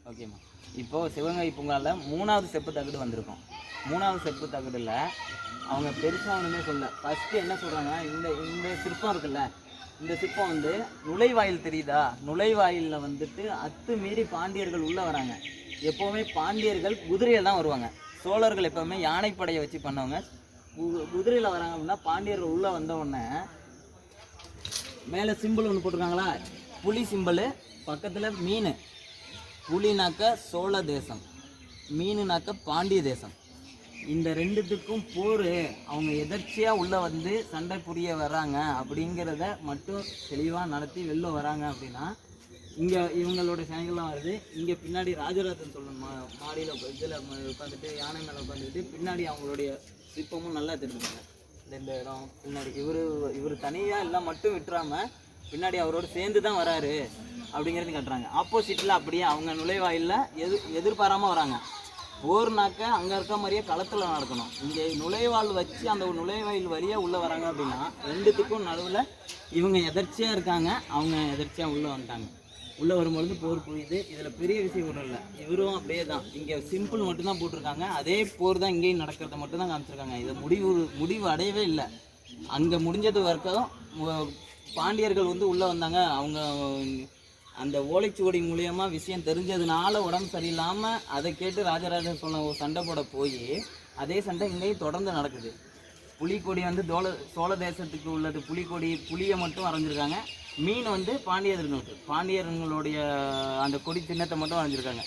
ஓகேம்மா. இப்போது சிவகங்கை பூங்காவில் 3வது செப்பு தகடு வந்திருக்கும். 3வது செப்பு தகடில் அவங்க பெருசாக ஒன்றுமே சொல்லல. ஃபஸ்ட்டு என்ன சொல்கிறாங்க, இந்த இந்த சிற்பம் இருக்குல்ல, இந்த சிற்பம் வந்து நுழைவாயில் தெரியுதா, நுழைவாயிலில் வந்துட்டு அத்துமீறி பாண்டியர்கள் உள்ளே வராங்க. எப்போவுமே பாண்டியர்கள் குதிரையில் தான் வருவாங்க. சோழர்கள் எப்போவுமே யானைப்படையை வச்சு பண்ணவங்க. குதிரையில் வராங்க அப்படின்னா பாண்டியர்கள் உள்ளே வந்தவுடனே மேலே சிம்பிள் ஒன்று போட்டிருக்காங்களா, புலி சிம்பிள், பக்கத்தில் மீன். புலினாக்க சோழ தேசம், மீனுனாக்க பாண்டிய தேசம். இந்த ரெண்டுத்துக்கும் போர் அவங்க எதர்ச்சியாக உள்ளே வந்து சண்டை புரிய வராங்க அப்படிங்கிறத மட்டும் தெளிவாக நடத்தி வெளில வராங்க அப்படின்னா, இங்கே இவங்களோட சேனைகள்லாம் வருது. இங்கே பின்னாடி ராஜராஜன் சோழன் மாடியில் இதில் உட்காந்துட்டு யானை மேலே உட்காந்துக்கிட்டு பின்னாடி அவங்களுடைய சிற்பமும் நல்லா தெரிஞ்சுக்காங்க. இந்த இடம் பின்னாடி இவர் தனியாக எல்லாம் மட்டும் விட்டுறாமல் பின்னாடி அவரோடு சேர்ந்து தான் வராரு அப்படிங்கிறது காட்டுறாங்க. ஆப்போசிட்டில் அப்படியே அவங்க நுழைவாயிலில் எதிர்பாராமல் வராங்க. போர்னாக்க அங்கே இருக்க மாதிரியே களத்தில் நடக்கணும். இங்கே நுழைவாள் வச்சு அந்த நுழைவாயில் வழியாக உள்ளே வராங்க அப்படின்னா ரெண்டுத்துக்கும் நடுவில் இவங்க எதர்ச்சியாக இருக்காங்க, அவங்க எதர்ச்சியாக உள்ளே வந்துட்டாங்க. உள்ளே வரும்பொழுது போர் புரியுது. இதில் பெரிய விஷயம் ஒன்றும் இல்லை, இவரும் அப்படியே தான். இங்கே சிம்பிள் மட்டும்தான் போட்டிருக்காங்க, அதே போர் தான் இங்கேயும் நடக்கிறத மட்டும்தான் காமிச்சிருக்காங்க. இதை முடிவு அடையவே இல்லை. அங்கே முடிஞ்சது வரைக்கும் பாண்டியர்கள் வந்து உள்ளே வந்தாங்க. அவங்க அந்த ஓலைச்சுவடி மூலியமாக விஷயம் தெரிஞ்சதுனால உடம்பு சரியில்லாமல் அதை கேட்டு ராஜராஜ சோழன் சண்டை போட போய் அதே சண்டை இங்கேயும் தொடர்ந்து நடக்குது. புலிக்கொடி வந்து சோழ தேசத்துக்கு உள்ளது புலிக்கொடி, புலியை மட்டும் வரைஞ்சிருக்காங்க. மீன் வந்து பாண்டியர்களுடைய அந்த கொடி சின்னத்தை மட்டும் வரைஞ்சிருக்காங்க.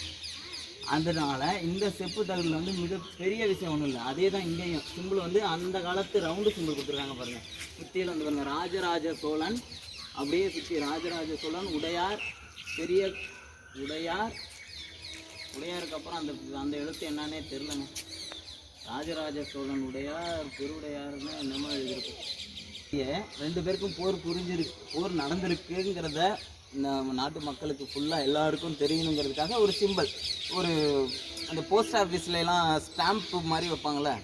அதனால இந்த செப்பு தகடில் வந்து மிகப்பெரிய விஷயம் ஒன்றும் இல்லை. அதே தான் இங்கேயும் சிம்பிள் வந்து அந்த காலத்து ரவுண்டு சிம்பிள் கொடுத்துருக்காங்க பாருங்கள். சுற்றியில் வந்து பாருங்கள், ராஜராஜ சோழன் அப்படியே சுற்றி ராஜராஜ சோழன், உடையார், பெரிய உடையாருக்கு அப்புறம் அந்த எழுத்து என்னன்னே தெரிலங்க. ராஜராஜ சோழன் உடையார், பெருவுடையார்னு என்னமோ எழுதியிருக்கும். ரெண்டு பேருக்கும் போர் நடந்திருக்குங்கிறத நம்ம நாட்டு மக்களுக்கு ஃபுல்லாக எல்லாருக்கும் தெரியணுங்கிறதுக்காக ஒரு சிம்பிள், ஒரு அந்த போஸ்ட் ஆஃபீஸ்லாம் ஸ்டாம்ப்பு மாதிரி வைப்பாங்களே,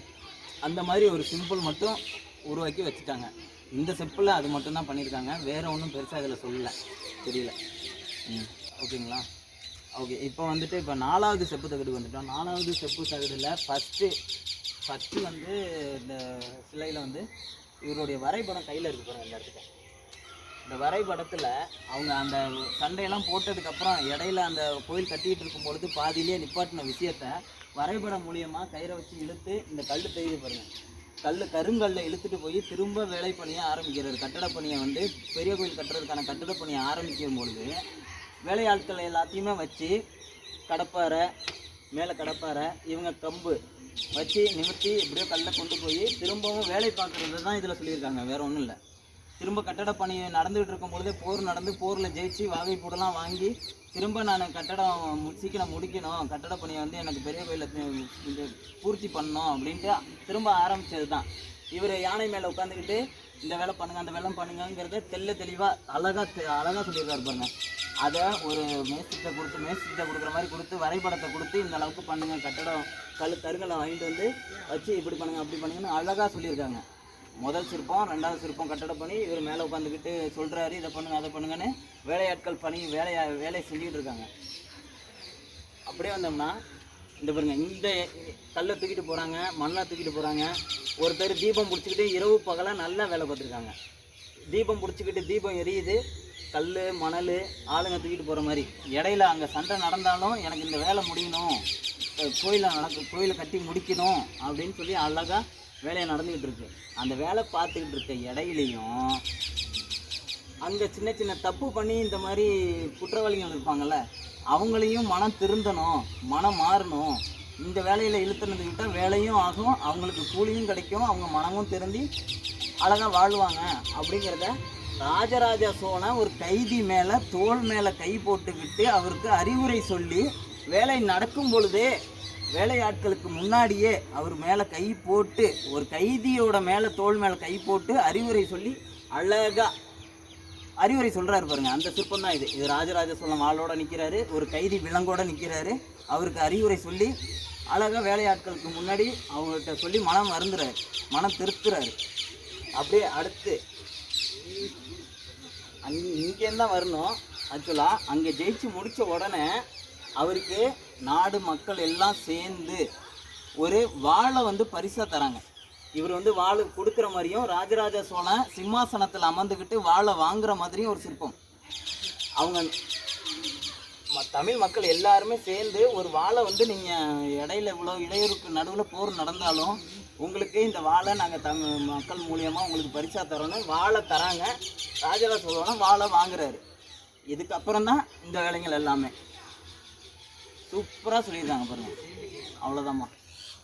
அந்த மாதிரி ஒரு சிம்பிள் மட்டும் உருவாக்கி வச்சுட்டாங்க. இந்த செப்பில் அது மட்டும்தான் பண்ணியிருக்காங்க, வேறு ஒன்றும் பெருசாக இதில் சொல்லலை, தெரியல. ஓகேங்களா? ஓகே. இப்போ வந்துட்டு 4வது செப்பு தகடு வந்துட்டோம். 4வது செப்பு தகடில் ஃபஸ்ட்டு வந்து இந்த சிலையில் வந்து இவருடைய வரைபடம் கையில் இருக்கு பாருங்கள். இந்த இடத்துக்கு இந்த வரைபடத்தில் அவங்க அந்த சண்டையெல்லாம் போட்டதுக்கப்புறம் இடையில அந்த கோயில் கட்டிகிட்டு இருக்கும் பொழுது பாதியிலே நிப்பாட்டின விஷயத்த வரைபடம் மூலியமாக கயிறை வச்சு இழுத்து இந்த கல் தெரியுது பாருங்கள், கருங்கல்ல இழுத்துட்டு போய் திரும்ப வேலை பணியை ஆரம்பிக்கிறார். கட்டட பணியை வந்து பெரிய கோயில் கட்டுறதுக்கான கட்டட பணியை ஆரம்பிக்கும் பொழுது வேலையாட்கள் எல்லாத்தையுமே வச்சு கடப்பாரை மேலே கடப்பாரை இவங்க கம்பு வச்சு நிமிர்த்தி இப்படியோ கல்லை கொண்டு போய் திரும்பவும் வேலை பார்க்குறது தான் இதில் சொல்லியிருக்காங்க, வேறு ஒன்றும் இல்லை. திரும்ப கட்டட பணி நடந்துகிட்டு இருக்கும் பொழுதே போர் நடந்து போரில் ஜெயிச்சு வாகைப்பூடெல்லாம் வாங்கி திரும்ப நான் கட்டடம் சீக்கிரம் முடிக்கணும், கட்டட பணியை வந்து எனக்கு பெரிய கோயிலில் பூர்த்தி பண்ணணும் அப்படின்ட்டு திரும்ப ஆரம்பித்தது தான். இவர் யானை மேலே உட்காந்துக்கிட்டு இந்த வேலை பண்ணுங்க அந்த வேலை பண்ணுங்கிறத தெளிவாக அழகாக சொல்லியிருக்காரு பாருங்க. அதை ஒரு மேஸ்திரிட்ட கொடுக்குற மாதிரி கொடுத்து வரைபடத்தை கொடுத்து இந்த அளவுக்கு பண்ணுங்கள், கட்டடம் கருங்கலை வாங்கிட்டு வந்து வச்சு இப்படி பண்ணுங்கள் அப்படி பண்ணுங்கன்னு அழகாக சொல்லியிருக்காங்க. முதல் சிற்பம், 2வது சிற்பம் கட்டட பணி, இவர் மேலே உட்காந்துக்கிட்டு சொல்கிறாரு இதை பண்ணுங்க அதை பண்ணுங்கன்னு வேலையாட்கள் வேலையை செஞ்சுக்கிட்டு இருக்காங்க. அப்படியே வந்தோம்னா இந்த பாருங்க, இந்த கல்லை தூக்கிட்டு போகிறாங்க, மண்ணை தூக்கிட்டு போகிறாங்க. ஒருத்தர் தீபம் பிடிச்சிக்கிட்டு இரவு பகலாக நல்லா வேலை பார்த்துருக்காங்க. தீபம் பிடிச்சிக்கிட்டு தீபம் எரியுது, கல் மணல் ஆளுங்க தூக்கிட்டு போகிற மாதிரி. இடையில அங்கே சண்டை நடந்தாலும் எனக்கு இந்த வேலை முடியணும், கோயிலை கட்டி முடிக்கணும் அப்படின்னு சொல்லி அழகாக வேலையை நடந்துக்கிட்டு இருக்கு. அந்த வேலை பார்த்துக்கிட்டு இருக்க இடையிலையும் அங்கே சின்ன சின்ன தப்பு பண்ணி இந்த மாதிரி குற்றவாளிகள் இருப்பாங்கள்ல, அவங்களையும் மனம் திருந்தணும், மனம் மாறணும், இந்த வேலையில் இழுத்துனதுக்கிட்ட வேலையும் ஆகும், அவங்களுக்கு கூலியும் கிடைக்கும், அவங்க மனமும் திருந்தி அழகாக வாழ்வாங்க அப்படிங்கிறத ராஜராஜ சோழன் ஒரு கைதி மேலே தோள் மேலே கை போட்டுக்கிட்டு அவருக்கு அறிவுரை சொல்லி வேலை நடக்கும் பொழுதே வேலையாட்களுக்கு முன்னாடியே அவர் மேலே கை போட்டு ஒரு கைதியோட மேலே தோள் மேலே கை போட்டு அறிவுரை சொல்லி அழகாக அறிவுரை சொல்கிறாரு பாருங்க. அந்த சிற்பம் தான் இது. ராஜராஜ சோழன் ஆளோட நிற்கிறாரு, ஒரு கைதி விலங்கோட நிற்கிறாரு, அவருக்கு அறிவுரை சொல்லி அழகாக வேலையாட்களுக்கு முன்னாடி அவங்கள்ட்ட சொல்லி மனம் வருந்துறாரு, மனம் திருத்துறாரு. அப்படியே அடுத்து இங்கேருந்து தான் வரணும். ஆக்சுவலாக அங்கே ஜெயிச்சு முடித்த உடனே அவருக்கு நாடு மக்கள் எல்லாம் சேர்ந்து ஒரு வாளை வந்து பரிசாக தராங்க. இவர் வந்து வாள் கொடுக்குற மாதிரியும் ராஜராஜ சோழன் சிம்மாசனத்தில் அமர்ந்துக்கிட்டு வாளை வாங்குற மாதிரியும் ஒரு சிற்பம். அவங்க தமிழ் மக்கள் எல்லாருமே சேர்ந்து ஒரு வாளை வந்து நீங்கள் இடையில இவ்வளோ இடையூறுக்கு நடுவில் போர் நடந்தாலும் உங்களுக்கு இந்த வாளை நாங்கள் தமிழ் மக்கள் மூலியமாக உங்களுக்கு பரிசா தரோன்னு வாளை தராங்க. ராஜராஜ சோழன் வாளை வாங்குறாரு. இதுக்கப்புறம் தான் இந்த வேலைகள் எல்லாமே சூப்பராக சொல்லியிருக்காங்க பாருங்கள். அவ்வளோதாம்மா.